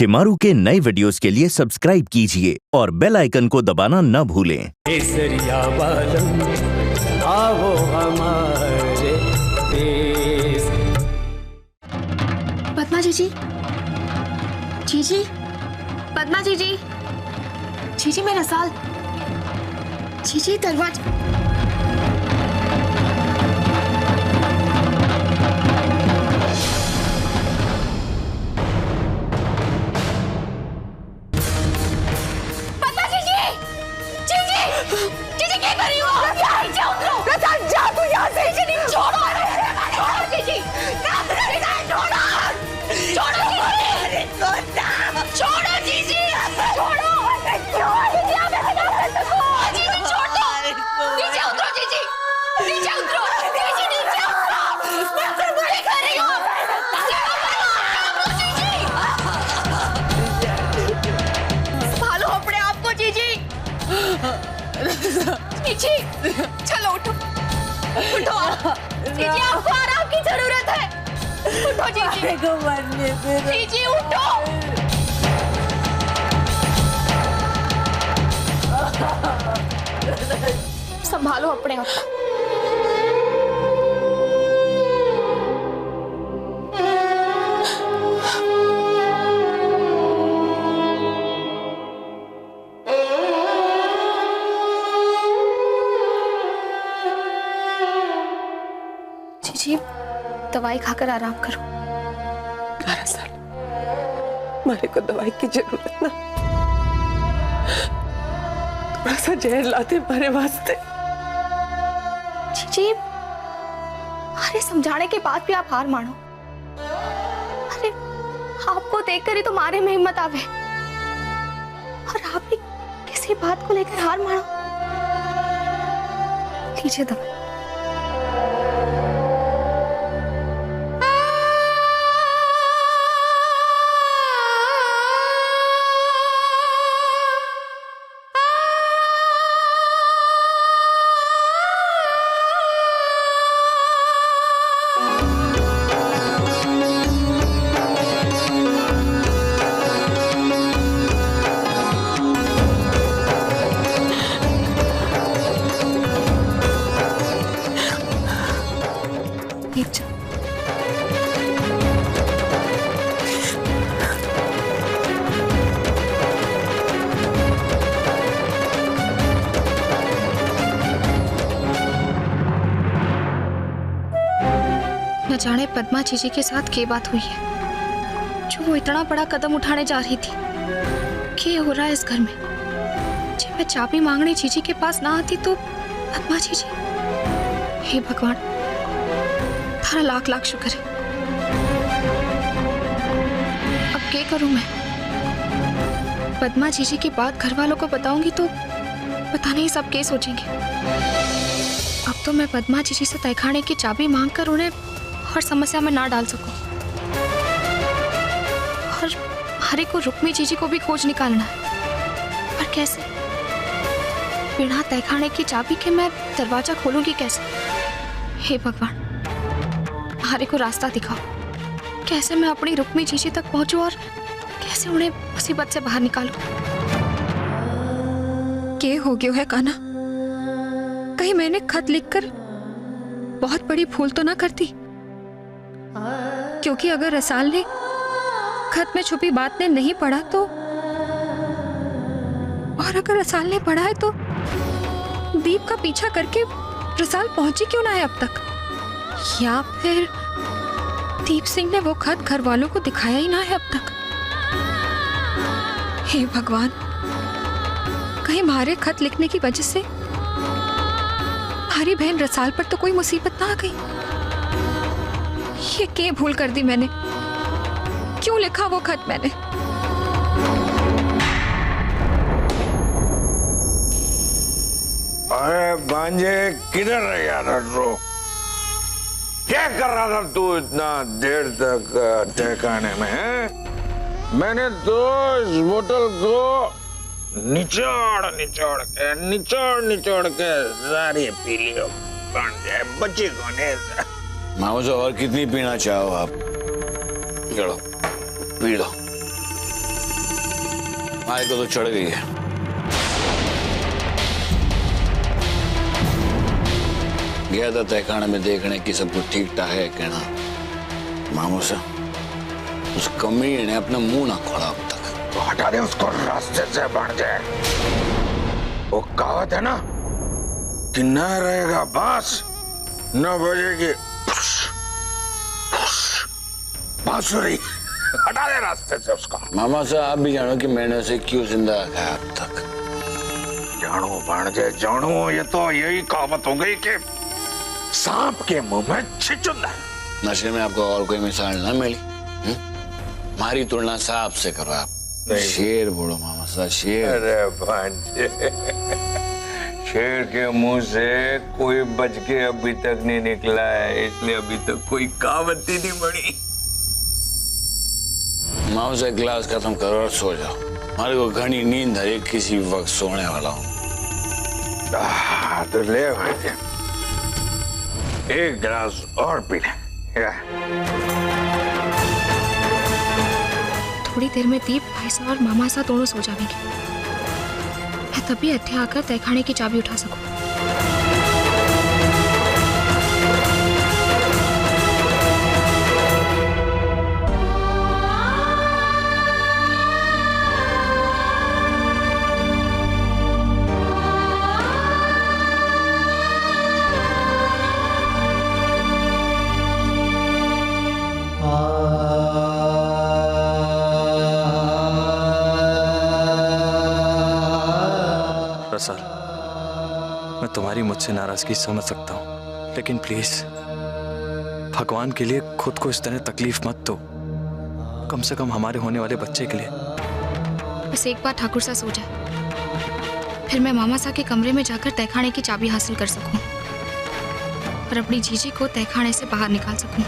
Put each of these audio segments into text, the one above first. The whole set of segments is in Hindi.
शिमारू के नए वीडियोस के लिए सब्सक्राइब कीजिए और बेल आइकन को दबाना न भूलें। केसरिया बालम आओ हमारे देश। पद्मा जीजी, जीजी, पद्मा जीजी, जीजी मेरा साल, जीजी दरवाजा। पद्मा जीजी, जीजी, जीजी क्या कर रही हो? रसान जा तू यहाँ से। जीजी नहीं, छोड़ो, छोड़ो जीजी, छोड़ो, छोड़ो जीजी, छोड़ो जीजी, छोड़ो, जीजी आप ऐसे ना कर सको। जीजी छोड़ दो, नीचे उतरो जीजी, नीचे उतरो, जीजी नीचे उतरो, क्या कर रही हो? संभालो अपने आप को जीजी। जीजी चलो उठो, उठो जीजी, आपको आराम की जरूरत है। उठो जीजी, जीजी उठो। संभालो अपने आप को। जीजी दवाई खाकर आराम करो। 11 साल मारे को दवाई की जरूरत ना, थोड़ा सा जहर लाते मारे वास्ते। जीजी अरे समझाने के बाद भी आप हार मानो। अरे आपको देखकर ही तो मारे में हिम्मत आवे, और आप भी किसी बात को लेकर हार मानो। लीजिए दवाई। न जाने पद्मा जीजी के साथ क्या बात हुई है जो वो इतना बड़ा कदम उठाने जा रही थी। क्या हो रहा है इस घर में? जब मैं चाबी मांगने जीजी के पास ना आती तो पद्मा जीजी, हे भगवान थारा लाख लाख शुक्र है। अब क्या करूं मैं? पद्मा जीजी की बात घर वालों को बताऊंगी तो पता नहीं सब क्या सोचेंगे। अब तो मैं पद्मा जीजी से तहखाने की चाबी मांगकर उन्हें हर समस्या में ना डाल सकूं, और हरे को रुक्मी जीजी को भी खोज निकालना है। पर कैसे? बिना तहखाने की चाबी के मैं दरवाजा खोलूंगी कैसे? हे भगवान हरे को रास्ता दिखाओ। कैसे मैं अपनी रुक्मी जीजी तक पहुंचूं और कैसे उन्हें मुसीबत से बाहर निकालूं? क्या हो गया है कान्हा? कहीं मैंने खत लिखकर बहुत बड़ी भूल तो ना करती? क्योंकि अगर रसाल ने खत में छुपी बात ने नहीं पढ़ा तो, और अगर रसाल ने पढ़ा है तो दीप का पीछा करके रसाल पहुंची क्यों ना है अब तक? या फिर दीप सिंह ने वो खत घर वालों को दिखाया ही ना है अब तक? हे भगवान, कहीं मारे खत लिखने की वजह से हमारी बहन रसाल पर तो कोई मुसीबत ना आ गई? ये क्या भूल कर दी मैंने? क्यों लिखा वो खत मैंने? अरे भांजे किधर है यार? क्या कर रहा था तू इतना देर तक ठिकाने में? मैंने तो इस बोतल को निचोड़ के सारी पी लियो। बच्ची कौन है? मामू से और कितनी पीना चाहो आप? चलो पी लो। मारे को तो चढ़ गई है। गया था तहखाने में देखने की सब कुछ ठीक ठाक है कहना। मामू से उस कमी ने अपना मुंह ना खोला अब तक। तो हटा दे उसको रास्ते से बन जाए। वो कहावत है ना कि न रहेगा बांस न बजेगी बांसुरी। हटा दे रास्ते से उसका। मामा साहब आप भी जानो कि मैंने उसे क्यों जिंदा रखा है अब तक। जानो भाणजे जानो, ये तो यही कहावत हो गई कि सांप के मुंह में छिचुंदर। नशे में आपको और कोई मिसाल ना मिली? हमारी तुलना सांप से करो आप। शेर बोलो मामा साहब, शेर। अरे भांजे, शेर के मुंह से कोई बच के अभी तक नहीं निकला है, इसलिए अभी तक कोई कहावत ही नहीं बनी। माओ से गिलास खत्म करो और सो जाओ। हमारे को घनी नींद है, किसी वक्त सोने वाला हूँ। तो ले भाई, एक गिलास और पी ले। थोड़ी देर में दीप भाई साहब और मामा साहब दोनों सो जाएंगे। मैं तभी अत्थे आकर तहखाने की चाबी उठा सकूं। सर, मैं तुम्हारी मुझसे नाराजगी समझ सकता हूँ, लेकिन प्लीज भगवान के लिए खुद को इस तरह तकलीफ मत दो। कम से कम हमारे होने वाले बच्चे के लिए। बस एक बार ठाकुर सा सो जाए, फिर मैं मामा सा के कमरे में जाकर तहखाने की चाबी हासिल कर सकूं और अपनी जीजी को तहखाने से बाहर निकाल सकूं।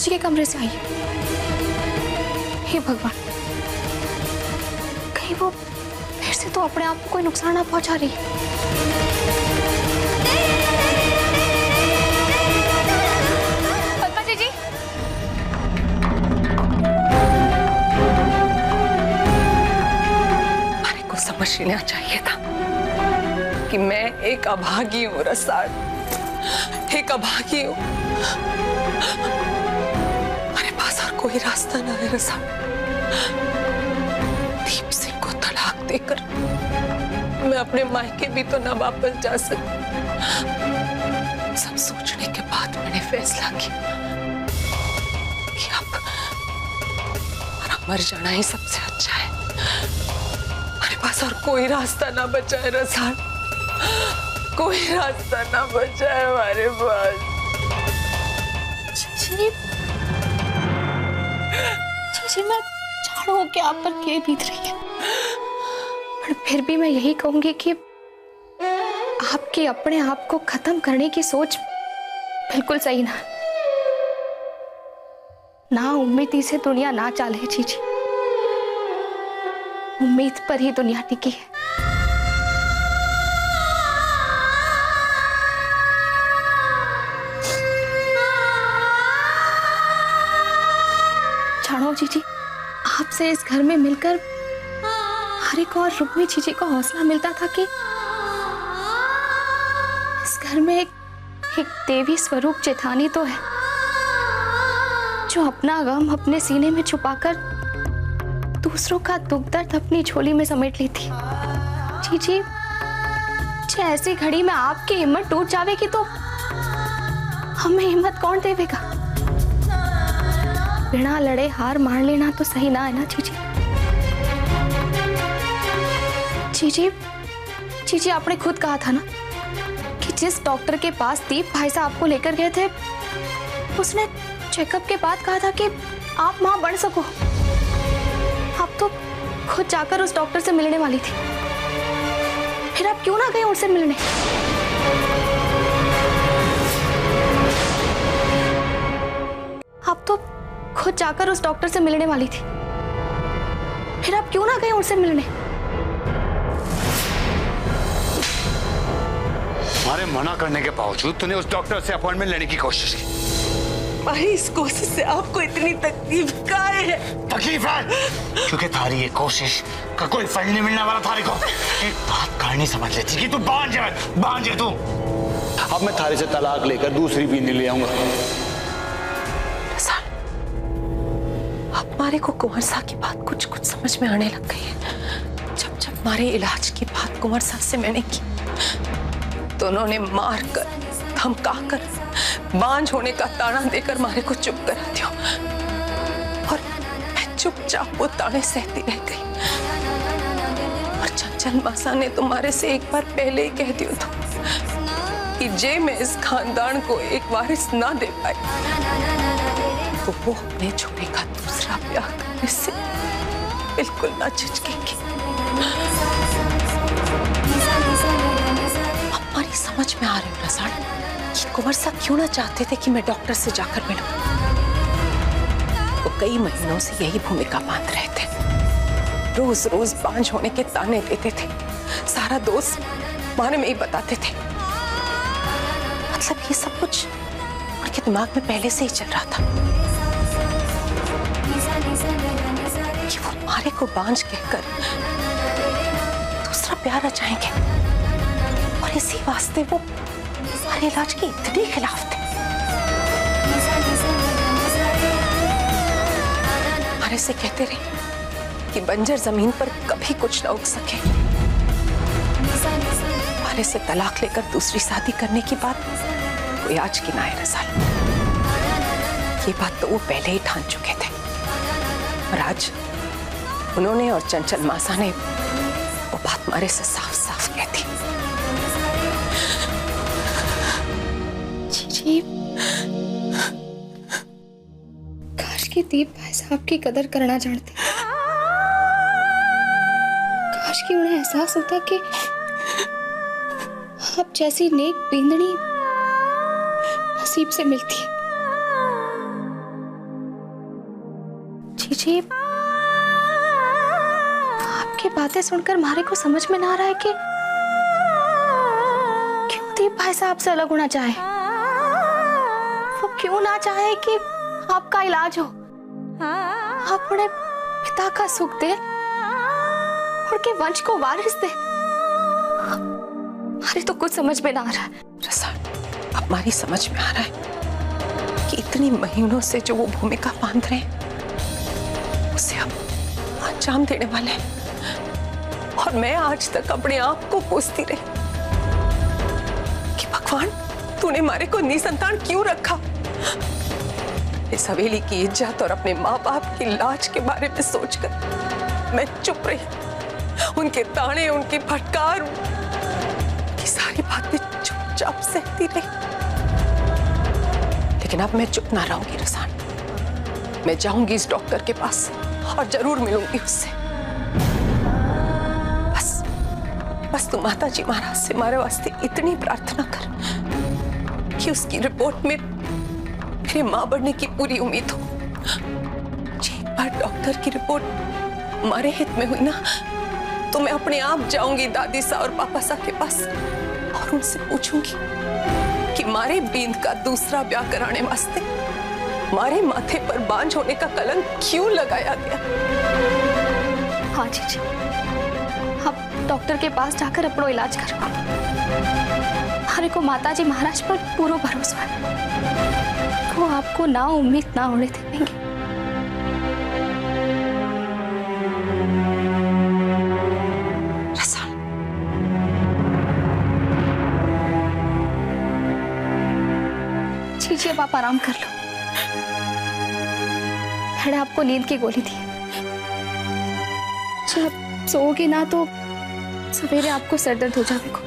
के कमरे से आई। हे भगवान, कहीं वो फिर से तो अपने आप को कोई नुकसान ना पहुंचा रही। पद्मा जी, हमारे को समझ लेना चाहिए था कि मैं एक अभागी हूँ रसाल, एक अभागी हूँ। मेरे पास और कोई रास्ता ना है रसाल। दीप सिंह को तलाक देकर मैं अपने मायके भी तो ना वापस जा सकती। सब सोचने के बाद मैंने फैसला किया कि अब मर जाना ही सबसे अच्छा है। बस और कोई रास्ता ना बचा है रसाल, कोई रास्ता ना बचा है हमारे पास। जी मैं जान हूं कि आप पर क्या बीत रही है, पर फिर भी मैं यही कहूंगी कि आपके अपने आप को खत्म करने की सोच बिल्कुल सही ना उम्मीद से दुनिया ना चले जीजी, उम्मीद पर ही दुनिया टिकी है। जानो जीजी, आपसे इस घर में मिलकर हर एक और रुक्मी जीजी को हौसला मिलता था कि इस घर में एक देवी स्वरूप जेठानी तो है जो अपना गम अपने सीने में छुपाकर दूसरों का दुख दर्द अपनी झोली में समेट लेती। जीजी, ऐसी घड़ी में आपकी हिम्मत टूट जाएगी तो हमें हिम्मत कौन देवेगा? बिना लड़े हार मान लेना तो सही ना है ना जीजी। जीजी आपने खुद कहा था ना कि जिस डॉक्टर के पास दीप भाई साहब आपको लेकर गए थे उसने चेकअप के बाद कहा था कि आप मां बन सको। आप तो खुद जाकर उस डॉक्टर से मिलने वाली थी, फिर आप क्यों ना गए उनसे मिलने? आप तो खुद जाकर उस डॉक्टर से मिलने वाली थी, फिर आप क्यों ना गए उनसे मिलने? हमारे मना करने के बावजूद तूने उस डॉक्टर से अपॉइंटमेंट लेने की कोशिश की। भाई इस कोशिश से आपको इतनी तकलीफ काहे है? तकलीफ है क्योंकि थारी ये कोशिश का कोई फल नहीं मिलने वाला। थारी को एक बात कहानी समझ लेती कि तू बांझ है तू। अब मैं थारी से तलाक लेकर दूसरी बीवी ले आऊंगा। हमारे को कुंवर साहब की बात कुछ कुछ समझ में आने लग गई है। जब हमारे इलाज की बात कुंवर साहब से मैंने की तो उन्होंने मार कर, धमका कर, बांझ होने का ताना देकर मारे को चुप करा दिया और मैं चुपचाप वो ताने सहती रह गई। और चंचल मासा ने तुम्हारे से एक बार पहले ही कह दिया था कि जे मैं इस खानदान को एक वारिस ना दे पाई तो वो अपने छोरे का दूसरा ब्याह करने से बिल्कुल ना झिझकेंगी। हमारी समझ में आ रही है रसाल कि कुंवर साहब क्यों ना चाहते थे कि मैं डॉक्टर से जाकर मिलूं। वो कई महीनों से यही भूमिका बांध रहे थे, रोज रोज बांझ होने के ताने देते थे, सारा दोष माने में ही बताते थे। मतलब ये सब कुछ उनके दिमाग में पहले से ही चल रहा था कि वो मारे को बांझ कहकर दूसरा प्यार रचाएंगे और इसी वास्ते वो हमारे इलाज के इतने खिलाफ थे। हमारे से कहते रहे कि बंजर जमीन पर कभी कुछ ना उग सके। हमारे से तलाक लेकर दूसरी शादी करने की बात कोई आज की ना है रसाल। ये बात तो वो पहले ही ठान चुके थे और आज उन्होंने और चंचल मासा ने वो बात हमारे से साफ साफ कह दी। जी, काश की दीप भाई साहब की कदर करना जानते। काश की उन्हें एहसास होता कि आप जैसी नेक बींदनी नसीब से मिलती है। जी, आपकी बातें सुनकर मारे को समझ में ना आ रहा है कि क्यों दीप भाई साहब से अलग होना चाहे। वो क्यों ना चाहे कि आपका इलाज हो, अपने पिता का सुख दे, उनके वंश को वारिस दे। हमारी तो कुछ समझ में ना आ रहा है। रसाल, अब हमारी समझ में आ रहा है कि इतनी महीनों से जो वो भूमिका बांध रहे हैं उसे अब अंजाम देने वाले हैं। और मैं आज तक अपने आप को कोसती रही कि भगवान तूने मारे को निसंतान क्यों रखा। इस हवेली की इज्जत और अपने माँ बाप की लाज के बारे में सोचकर मैं चुप रही उनके ताने, उनकी फटकार, उनकी सारी बातें चुपचाप सहती रही। लेकिन अब मैं चुप ना रहूंगी रसान। मैं जाऊंगी इस डॉक्टर के पास और जरूर मिलूंगी उससे। बस तू माता जी महाराज से मारे वास्ते इतनी प्रार्थना कर कि उसकी रिपोर्ट में मेरी मां बनने की पूरी उम्मीद हो। एक बार डॉक्टर की रिपोर्ट हमारे हित में हुई ना, तो मैं अपने आप जाऊंगी दादी सा और पापा सा के पास और उनसे पूछूंगी कि मारे बींद का दूसरा ब्याह कराने वास्ते मारे माथे पर बांझ होने का कलंक क्यों लगाया गया। हाँ जीजी, आप डॉक्टर के पास जाकर अपनो इलाज करवा। हमारे को माताजी महाराज पर पूरा भरोसा है, वो आपको ना उम्मीद ना होने देंगे। जीजी अब आप आराम कर लो। मैंने आपको नींद की गोली दी, जब सोओगे ना तो सवेरे आपको सर दर्द हो जाएगा।